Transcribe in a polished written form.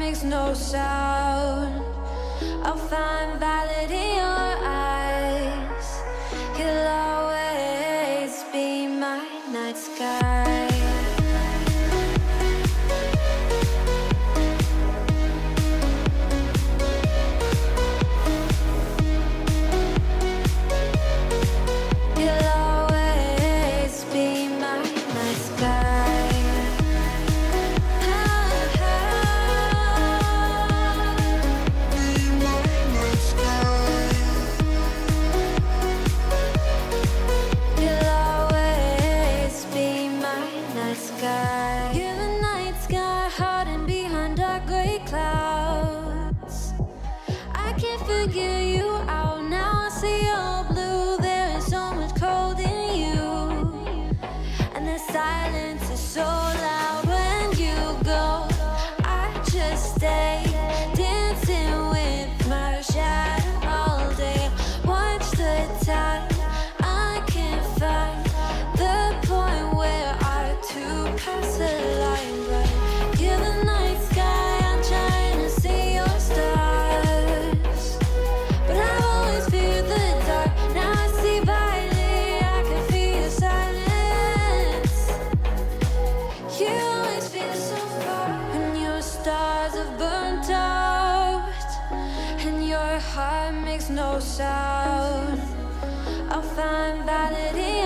makes no sound. I'll find valid in your eyes. You'll always be my night sky. You'll always be my night sky. You're the night sky, hiding behind dark gray clouds. I can't figure you out now. I see your blue. There is so much cold in you, and the silence is so loud when you go. I just stay dancing with my shadow all day. Watch the tide. I can't find the point where pass the line, right? You're the night sky, I'm trying to see your stars, but I've always feared the dark. Now I see brightly, I can feel your silence. You always feel so far, and your stars have burnt out, and your heart makes no sound. I'll find validity